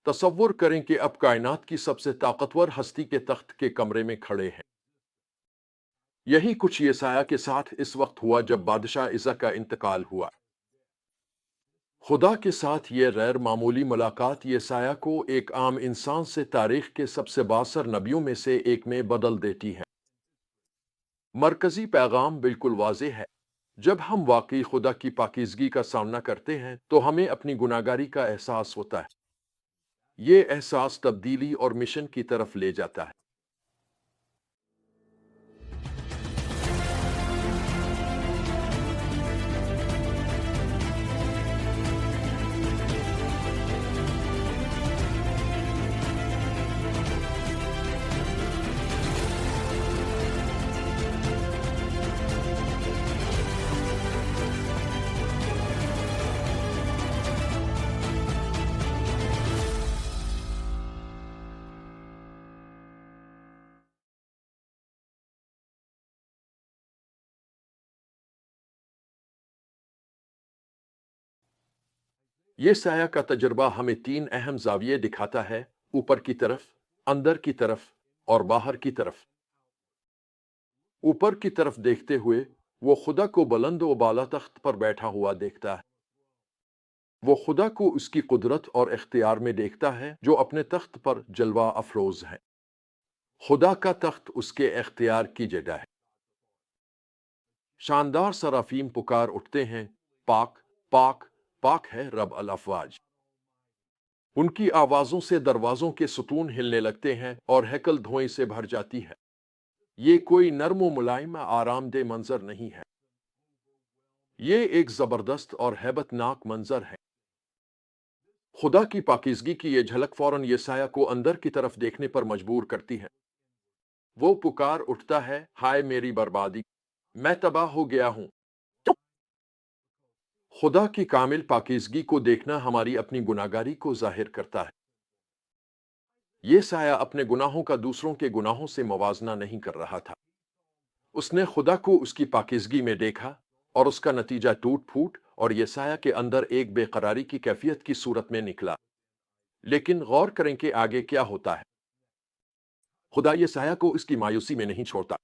तसव्वुर करें कि अब कायनात की सबसे ताकतवर हस्ती के तख्त के कमरे में खड़े हैं। यही कुछ येसाया के साथ इस वक्त हुआ जब बादशाह इज़ा का इंतकाल हुआ। खुदा के साथ ये गैर मामूली मुलाकात येसाया को एक आम इंसान से तारीख के सबसे बासर नबियों में से एक में बदल देती है। मरकजी पैगाम बिल्कुल वाज़ेह है। जब हम वाकई खुदा की पाकीज़गी का सामना करते हैं तो हमें अपनी गुनाहगारी का एहसास होता है। ये एहसास तब्दीली और मिशन की तरफ ले जाता है। ये साया का तजर्बा हमें तीन अहम जाविये दिखाता है: ऊपर की तरफ, अंदर की तरफ और बाहर की तरफ। ऊपर की तरफ देखते हुए वो खुदा को बुलंद व बाला तख्त पर बैठा हुआ देखता है। वो खुदा को उसकी कुदरत और इख्तियार में देखता है जो अपने तख्त पर जलवा अफरोज है। खुदा का तख्त उसके इख्तियार की जगह है। शानदार सराफीम पुकार उठते हैं, पाक पाक पाक है रब अल अफवाज। उनकी आवाजों से दरवाजों के सुतून हिलने लगते हैं और हैकल धुएं से भर जाती है। ये कोई नर्म मुलायम आरामदेह मंजर नहीं है। ये एक जबरदस्त और हैबतनाक मंजर है। खुदा की पाकीज़गी की ये झलक फौरन येसाया को अंदर की तरफ देखने पर मजबूर करती है। वो पुकार उठता है, हाय मेरी बर्बादी, मैं तबाह हो गया हूं। खुदा की कामिल पाकीज़गी को देखना हमारी अपनी गुनाहगारी को जाहिर करता है। ये साया अपने गुनाहों का दूसरों के गुनाहों से मवाजना नहीं कर रहा था। उसने खुदा को उसकी पाकीज़गी में देखा और उसका नतीजा टूट फूट और येसाया के अंदर एक बेकरारी की कैफियत की सूरत में निकला। लेकिन गौर करें कि आगे क्या होता है। खुदा येसाया को इसकी मायूसी में नहीं छोड़ता।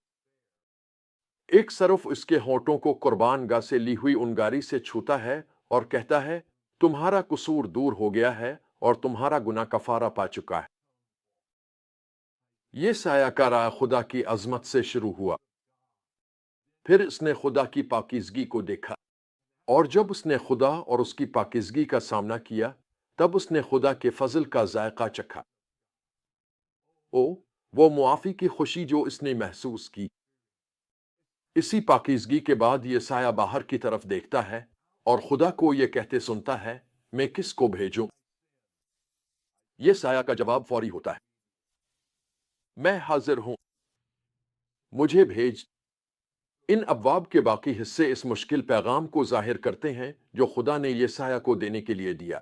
एक सरफ उसके होठों को कुर्बान गाह से ली हुई उंगारी से छूता है और कहता है, तुम्हारा कसूर दूर हो गया है और तुम्हारा गुनाह कफारा पा चुका है। ये साया का राह खुदा की अजमत से शुरू हुआ। फिर उसने खुदा की पाकीज़गी को देखा, और जब उसने खुदा और उसकी पाकीज़गी का सामना किया तब उसने खुदा के फजल का जायका चखा। ओ वो मुआफ़ी की खुशी जो इसने महसूस की। इसी पाकीज़गी के बाद ये साया बाहर की तरफ देखता है और खुदा को ये कहते सुनता है, मैं किस को भेजूं? ये साया का जवाब फौरी होता है, मैं हाजिर हूं, मुझे भेज। इन अबवाब के बाकी हिस्से इस मुश्किल पैगाम को जाहिर करते हैं जो खुदा ने ये साया को देने के लिए दिया।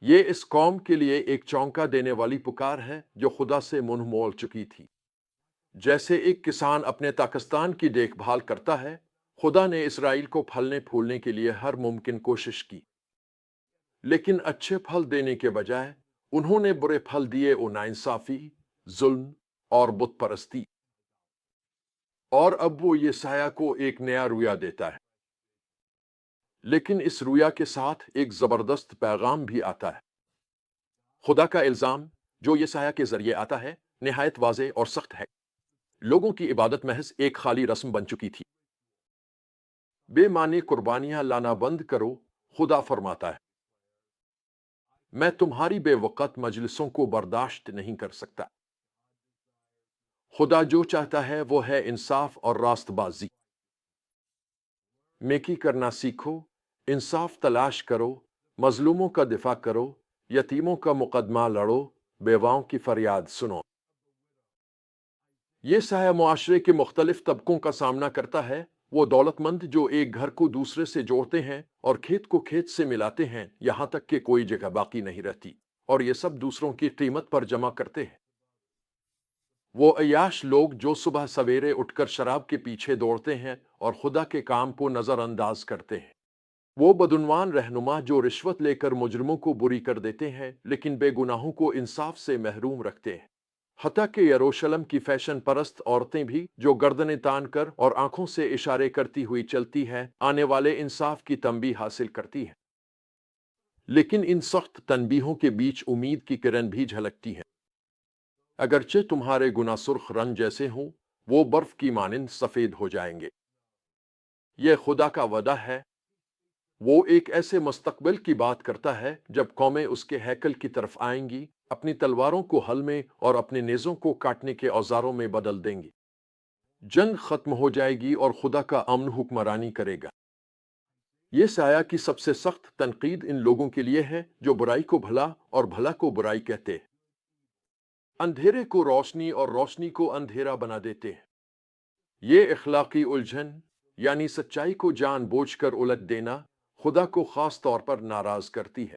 ये इस कौम के लिए एक चौंका देने वाली पुकार है जो खुदा से मुंह मोड़ चुकी थी। जैसे एक किसान अपने ताकिस्तान की देखभाल करता है, खुदा ने इसराइल को फलने फूलने के लिए हर मुमकिन कोशिश की, लेकिन अच्छे फल देने के बजाय उन्होंने बुरे फल दिए। ओ नाइंसाफी, जुल्म और बुत परस्ती। और अब वो येसाया को एक नया रुया देता है, लेकिन इस रुया के साथ एक जबरदस्त पैगाम भी आता है। खुदा का इल्जाम जो येसाया के जरिए आता है निहायत वाज़े और सख्त है। लोगों की इबादत महज एक खाली रस्म बन चुकी थी। बेमानी कुर्बानियां लाना बंद करो, खुदा फरमाता है। मैं तुम्हारी बेवकत मजलिसों को बर्दाश्त नहीं कर सकता। खुदा जो चाहता है वो है इंसाफ और रास्तबाजी। नेकी करना सीखो, इंसाफ तलाश करो, मजलूमों का दिफा करो, यतीमों का मुकदमा लड़ो, बेवाओं की फरियाद सुनो। ये साया मुआशरे के मुख्तलिफ तबकों का सामना करता है। वो दौलतमंद जो एक घर को दूसरे से जोड़ते हैं और खेत को खेत से मिलाते हैं यहां तक कि कोई जगह बाकी नहीं रहती, और ये सब दूसरों की कीमत पर जमा करते हैं। वो अय्याश लोग जो सुबह सवेरे उठकर शराब के पीछे दौड़ते हैं और खुदा के काम को नजरअंदाज करते हैं। वो बदउनवान रहनुमा जो रिश्वत लेकर मुजरिमों को बुरी कर देते हैं लेकिन बेगुनाहों को इंसाफ से महरूम रखते हैं। हत्ता कि यरूशलेम की फैशन परस्त औरतें भी जो गर्दनें तान कर और आंखों से इशारे करती हुई चलती हैं आने वाले इंसाफ की तंबीह हासिल करती हैं। लेकिन इन सख्त तनबीहों के बीच उम्मीद की किरण भी झलकती है। अगरचे तुम्हारे गुनाह सुर्ख रंग जैसे हों, वो बर्फ की मानिंद सफेद हो जाएंगे। यह खुदा का वदा है। वो एक ऐसे मुस्तकबिल की बात करता है जब कौमें उसके हैकल की तरफ आएंगी, अपनी तलवारों को हल में और अपने नेज़ों को काटने के औजारों में बदल देंगी। जंग खत्म हो जाएगी और खुदा का अमन हुक्मरानी करेगा। ये साया की सबसे सख्त तनकीद इन लोगों के लिए है जो बुराई को भला और भला को बुराई कहते हैं, अंधेरे को रोशनी और रोशनी को अंधेरा बना देते हैं। ये इखलाकी उलझन यानी सच्चाई को जानबूझकर उलट देना खुदा को खास तौर पर नाराज करती है।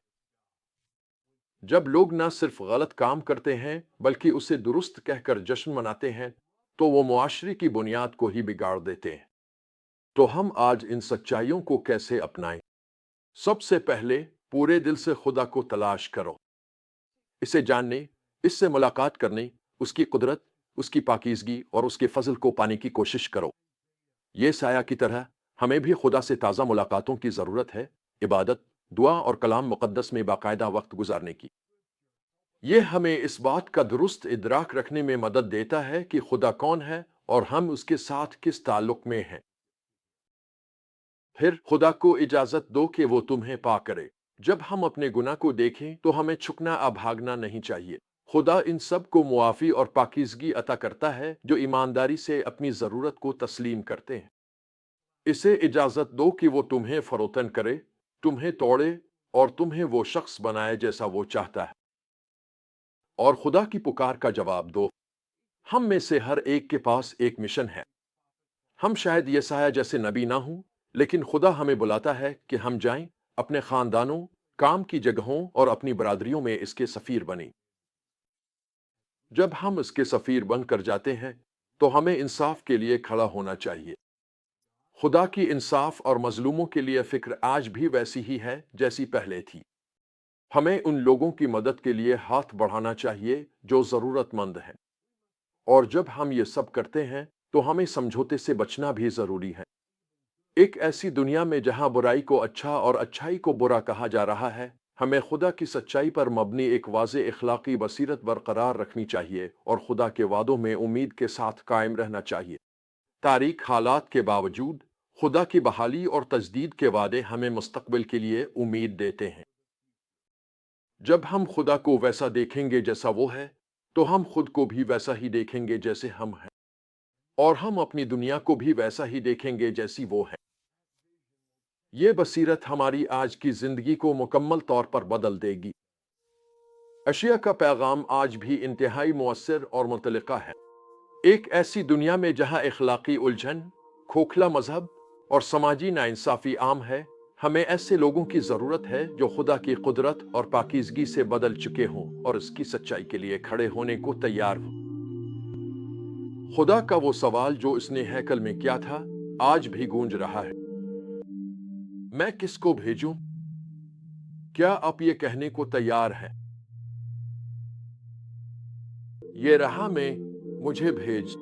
जब लोग न सिर्फ गलत काम करते हैं बल्कि उसे दुरुस्त कहकर जश्न मनाते हैं तो वो मुआशरे की बुनियाद को ही बिगाड़ देते हैं। तो हम आज इन सच्चाइयों को कैसे अपनाएं? सबसे पहले पूरे दिल से खुदा को तलाश करो, इसे जानने, इससे मुलाकात करने, उसकी कुदरत, उसकी पाकीज़गी और उसके फजल को पाने की कोशिश करो। ये साया की तरह हमें भी खुदा से ताज़ा मुलाकातों की ज़रूरत है, इबादत, दुआ और कलाम मुक़द्दस में बाकायदा वक्त गुजारने की। ये हमें इस बात का दुरुस्त इदराक रखने में मदद देता है कि खुदा कौन है और हम उसके साथ किस ताल्लुक में हैं। फिर खुदा को इजाज़त दो कि वो तुम्हें पाक करे। जब हम अपने गुनाह को देखें तो हमें छुपना या भागना नहीं चाहिए। खुदा इन सब को मुआफ़ी और पाकीज़गी अता करता है जो ईमानदारी से अपनी ज़रूरत को तस्लीम करते हैं। इसे इजाज़त दो कि वो तुम्हें फरोतन करे, तुम्हें तोड़े और तुम्हें वो शख्स बनाए जैसा वो चाहता है। और खुदा की पुकार का जवाब दो। हम में से हर एक के पास एक मिशन है। हम शायद यसाया जैसे नबी ना हूं, लेकिन खुदा हमें बुलाता है कि हम जाएं, अपने खानदानों, काम की जगहों और अपनी बरादरियों में इसके सफ़ीर बनें। जब हम इसके सफ़ीर बनकर जाते हैं तो हमें इंसाफ के लिए खड़ा होना चाहिए। खुदा की इंसाफ और मजलूमों के लिए फ़िक्र आज भी वैसी ही है जैसी पहले थी। हमें उन लोगों की मदद के लिए हाथ बढ़ाना चाहिए जो ज़रूरतमंद हैं। और जब हम ये सब करते हैं तो हमें समझौते से बचना भी ज़रूरी है। एक ऐसी दुनिया में जहां बुराई को अच्छा और अच्छाई को बुरा कहा जा रहा है, हमें खुदा की सच्चाई पर मबनी एक वाज़े इखलाकी बसीरत बरकरार रखनी चाहिए और खुदा के वादों में उम्मीद के साथ कायम रहना चाहिए। तारीख हालात के बावजूद खुदा की बहाली और तजदीद के वादे हमें मुस्तकबिल के लिए उम्मीद देते हैं। जब हम खुदा को वैसा देखेंगे जैसा वो है, तो हम खुद को भी वैसा ही देखेंगे जैसे हम हैं, और हम अपनी दुनिया को भी वैसा ही देखेंगे जैसी वो है। ये बसीरत हमारी आज की जिंदगी को मुकम्मल तौर पर बदल देगी। अशिया का पैगाम आज भी इंतहाई मुअस्सिर और मुतलका है। एक ऐसी दुनिया में जहां इखलाकी उलझन, खोखला मजहब और समाजी नाइंसाफी आम है, हमें ऐसे लोगों की जरूरत है जो खुदा की कुदरत और पाकीज़गी से बदल चुके हों और इसकी सच्चाई के लिए खड़े होने को तैयार हों। खुदा का वो सवाल जो इसने हैकल में किया था, आज भी गूंज रहा है, मैं किसको भेजूं? क्या आप ये कहने को तैयार हैं, ये रहा मैं, मुझे भेज।